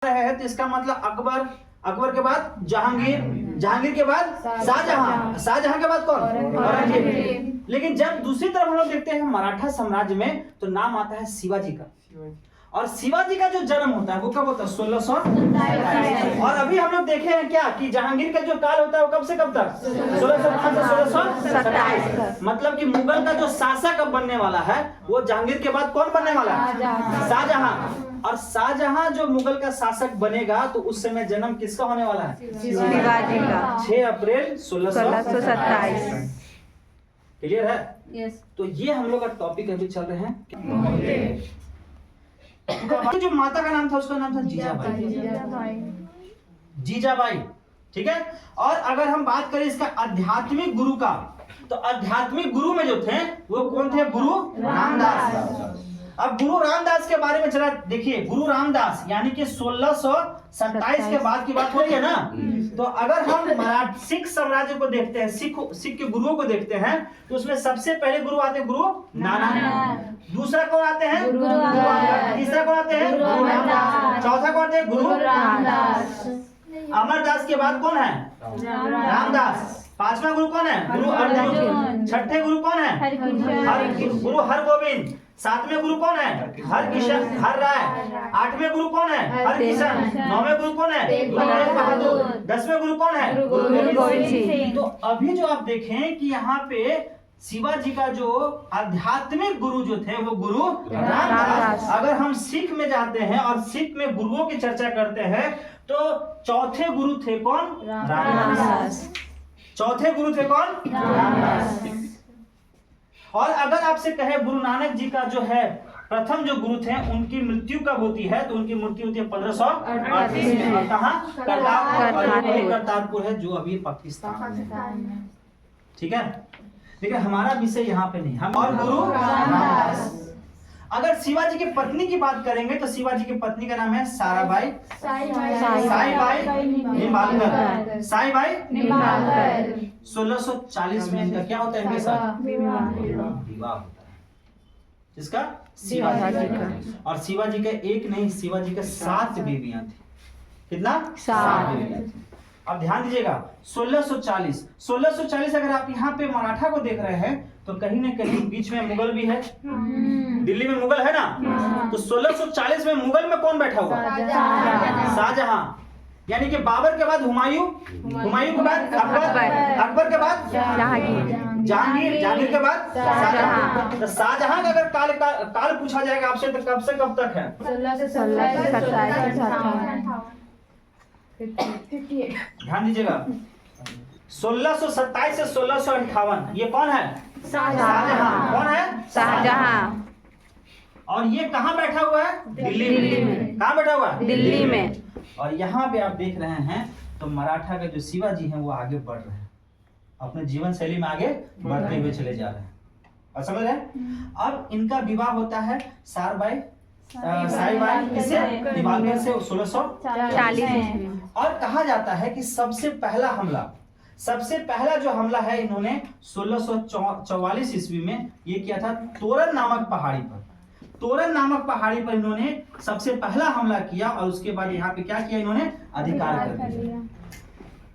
है तो इसका मतलब अकबर, अकबर के बाद जहांगीर, जहांगीर के बाद शाहजहां, शाहजहां के बाद कौन? औरंगजेब। लेकिन जब दूसरी तरफ हम लोग देखते हैं मराठा साम्राज्य में तो नाम आता है शिवाजी का। और शिवाजी का जो जन्म होता है वो कब होता है? 1627। और अभी हम लोग देखे हैं क्या कि जहांगीर का जो काल होता है वो कब से कब तक? 1605 से 1627। मतलब कि मुगल का जो शासक अब बनने वाला है वो जहांगीर के बाद कौन बनने वाला है? शाहजहां। और शाहजहां जो मुगल का शासक बनेगा तो उस समय जन्म किसका होने वाला है? शिवाजी का। 6 अप्रैल 1627। क्लियर है? यस। तो ये हम लोग का टॉपिक अभी चल रहे हैं। जो माता का नाम था उसका नाम था जीजाबाई। जीजाबाई, ठीक है। और अगर हम बात करें इसका आध्यात्मिक गुरु का, तो आध्यात्मिक गुरु में जो थे वो कौन थे? गुरु रामदास। अब गुरु रामदास के बारे में जरा देखिए। गुरु रामदास यानी कि 1627 के बाद की बात हो रही है ना। तो अगर हम सिख साम्राज्य को देखते हैं, सिख के गुरुओं को देखते हैं तो उसमें सबसे पहले गुरु आते हैं गुरु नानक। दूसरा कौन आते हैं? गुरु अंगद। तीसरा कौन आते हैं? गुरु रामदास। चौथा कौन आते हैं? गुरु रामदास। अमरदास के बाद कौन है? रामदास। पांचवा गुरु कौन है? गुरु अर्जुन। छठे गुरु कौन है? गुरु हरगोविंद। सातवें गुरु कौन है? हरकिशन, हर राय। आठवें गुरु कौन है? हरकिशन। नौवें गुरु कौन है? गुरु तेग बहादुर। 10वें गुरु कौन है? गुरु गोविंद सिंह। तो अभी जो आप देखें कि यहाँ पे शिवाजी का जो आध्यात्मिक गुरु जो थे वो गुरु रामदास। अगर हम सिख में जाते हैं और सिख में गुरुओं की चर्चा करते हैं तो चौथे गुरु थे कौन? रामदास। चौथे गुरु थे कौन? रामदास। और अगर आपसे कहे गुरु नानक जी का जो है प्रथम जो गुरु थे उनकी मृत्यु कब होती है? तो उनकी मृत्यु होती है 1538 में। और कहाँ? करतारपुर है जो अभी पाकिस्तान में, ठीक है। लेकिन हमारा विषय यहाँ पे नहीं। हम और गुरु रामदास। अगर शिवाजी की पत्नी की बात करेंगे तो शिवाजी की पत्नी का नाम है साराबाई, साईबाई निंबालकर। साईबाई निंबालकर। 1640 में इनका क्या होता है? इनके साथ विवाह होता है। किसका? शिवाजी का। और शिवाजी का एक नहीं, शिवाजी के 7 बीवियां थी। कितना? 7 बीवियां थी। अब ध्यान दीजिएगा 1640 अगर आप यहाँ पे मराठा को देख रहे हैं तो कहीं ना कहीं बीच में मुगल भी है। दिल्ली में मुगल है ना। तो 1640 में मुगल में कौन बैठा हुआ? शाहजहां। यानी कि बाबर के बाद हुमायूं, हुमायूं के बाद अकबर, अकबर के बाद जहांगीर, जहांगीर के बाद शाहजहां। तो शाहजहां का अगर काल पूछा जाएगा आपसे तो कब से कब तक है? 1627। ध्यान दीजिएगा 1627 से 1658। ये कौन है? शाहजहां। कौन है? शाहजहां। और ये कहाँ बैठा हुआ है? दिल्ली में। कहाँ बैठा हुआ है? दिल्ली में। और यहाँ पे आप देख रहे हैं तो मराठा के जो शिवाजी हैं वो आगे बढ़ रहे हैं, अपने जीवन शैली में आगे बढ़ते हुए चले जा रहे हैं। और समझ रहे हैं? अब इनका विवाह होता है साईबाई से निंबालकर से 1640 में। और कहा जाता है कि सबसे पहला जो हमला है इन्होंने 1644 ईस्वी में ये किया था तोरन नामक पहाड़ी पर। तोरन नामक पहाड़ी पर इन्होंने सबसे पहला हमला किया और उसके बाद यहाँ पे क्या किया? इन्होंने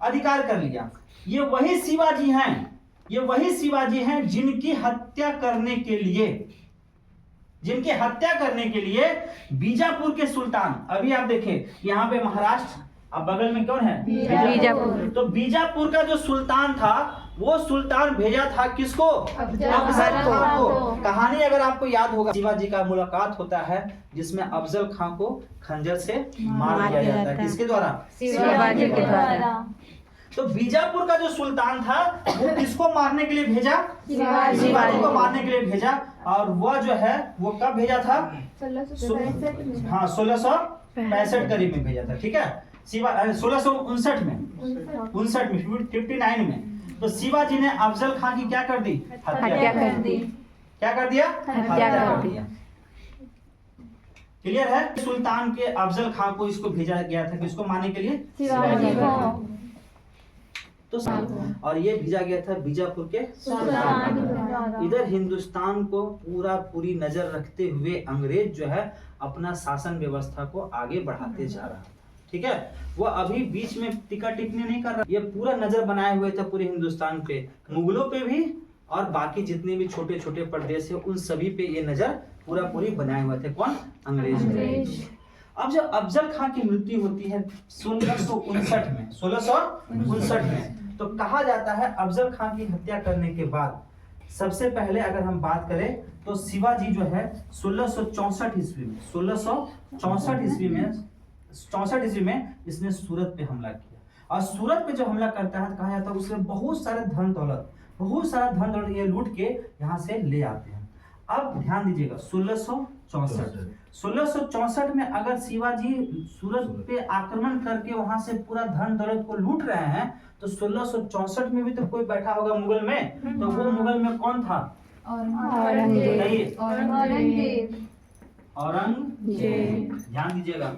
अधिकार कर लिया। ये वही शिवाजी हैं जिनकी हत्या करने के लिए बीजापुर के सुल्तान, अभी आप देखें यहाँ पे महाराष्ट्र, अब बगल में कौन है? बीजापुर। तो बीजापुर का जो सुल्तान था वो सुल्तान भेजा था किसको? अफजल खान को। कहानी अगर आपको याद होगा शिवाजी का मुलाकात होता है जिसमें अफजल खान को खंजर से मार दिया जाता है। किसके द्वारा? शिवाजी के द्वारा। तो बीजापुर का जो सुल्तान था वो किसको मारने के लिए भेजा? शिवाजी को मारने के लिए भेजा। और वह जो है वो कब भेजा था? 1665 करीब में भेजा था, ठीक है। 1659 में 59 में। तो शिवाजी ने अफजल खान की क्या कर दी? हत्या कर दी। क्या कर दिया? हत्या कर दिया। क्लियर है? सुल्तान के अफजल खान को इसको भेजा गया था किसको मारने के लिए? शिवाजी को। तो और ये भेजा गया था बीजापुर के सुल्तान। इधर हिंदुस्तान को पूरी नजर रखते हुए अंग्रेज जो है अपना शासन व्यवस्था को आगे बढ़ाते जा रहा था। ठीक है, वो अभी बीच में टिका टिप्पणी नहीं कर रहा, ये पूरा नजर बनाए हुए थे पूरे हिंदुस्तान पे, मुगलों पे भी और बाकी जितने भी छोटे छोटे प्रदेश है उन सभी पे ये नजर पूरा पूरी बनाए हुए थे। कौन? अंग्रेज। अब जब अफजल खां की मृत्यु होती है 1659 में, 1659 में, तो कहा जाता है अफजल खां की हत्या करने के बाद सबसे पहले अगर हम बात करें तो शिवाजी जो है 1664 ईस्वी में, 1664 ईस्वी में इसने सूरत पे हमला किया। और सूरत पे जो हमला करता है तो कहा जाता है उसमें बहुत सारा धन दौलत ये लूट के यहाँ से ले आते हैं। अब ध्यान दीजिएगा 1664 में अगर शिवाजी सूरत पे आक्रमण करके वहां से पूरा धन दौलत को लूट रहे हैं तो 1664 में भी तो कोई बैठा होगा मुगल में, तो वो मुगल में कौन था? औरंगजेब। औरंगजेब। ध्यान दीजिएगा,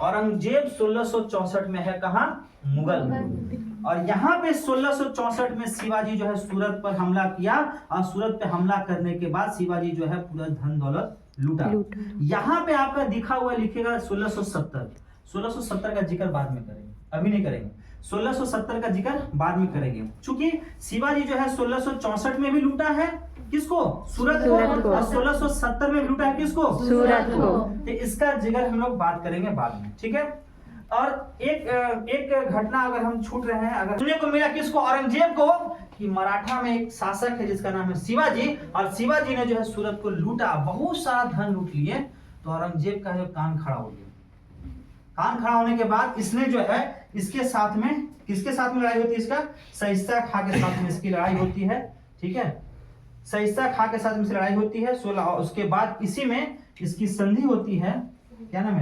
औरंगजेब 1664 में है कहाँ? मुगल में। और यहाँ पे 1664 में शिवाजी जो है सूरत पर हमला किया और सूरत पे हमला करने के बाद शिवाजी जो है पूरा धन दौलत लूटा। यहाँ पे आपका दिखा हुआ लिखेगा 1670 का जिक्र बाद में करेंगे, अभी नहीं करेंगे। 1670 का जिक्र बाद में करेंगे, चूंकि शिवाजी जो है 1664 में भी लूटा है किसको? सूरत को। और 1670 में लूटा है किसको? सूरत को। तो इसका जिक्र हम लोग बात करेंगे बाद में, ठीक है। और एक घटना अगर हम छूट रहे हैं, अगर सुनने को मिला किसको? औरंगजेब को, कि मराठा में एक शासक है जिसका नाम है शिवाजी, और शिवाजी ने जो है सूरत को लूटा, बहुत सारा धन लूट लिए, तो औरंगजेब का जो कान खड़ा हो गया। कान खड़ा होने के बाद इसने जो है इसके साथ में, किसके साथ में लड़ाई होती है? इसका शाइस्ता खां के साथ में इसकी लड़ाई होती है, ठीक है। शाइस्ता खां के साथ में लड़ाई होती है 16, उसके बाद इसी में इसकी संधि होती है, क्या नाम है?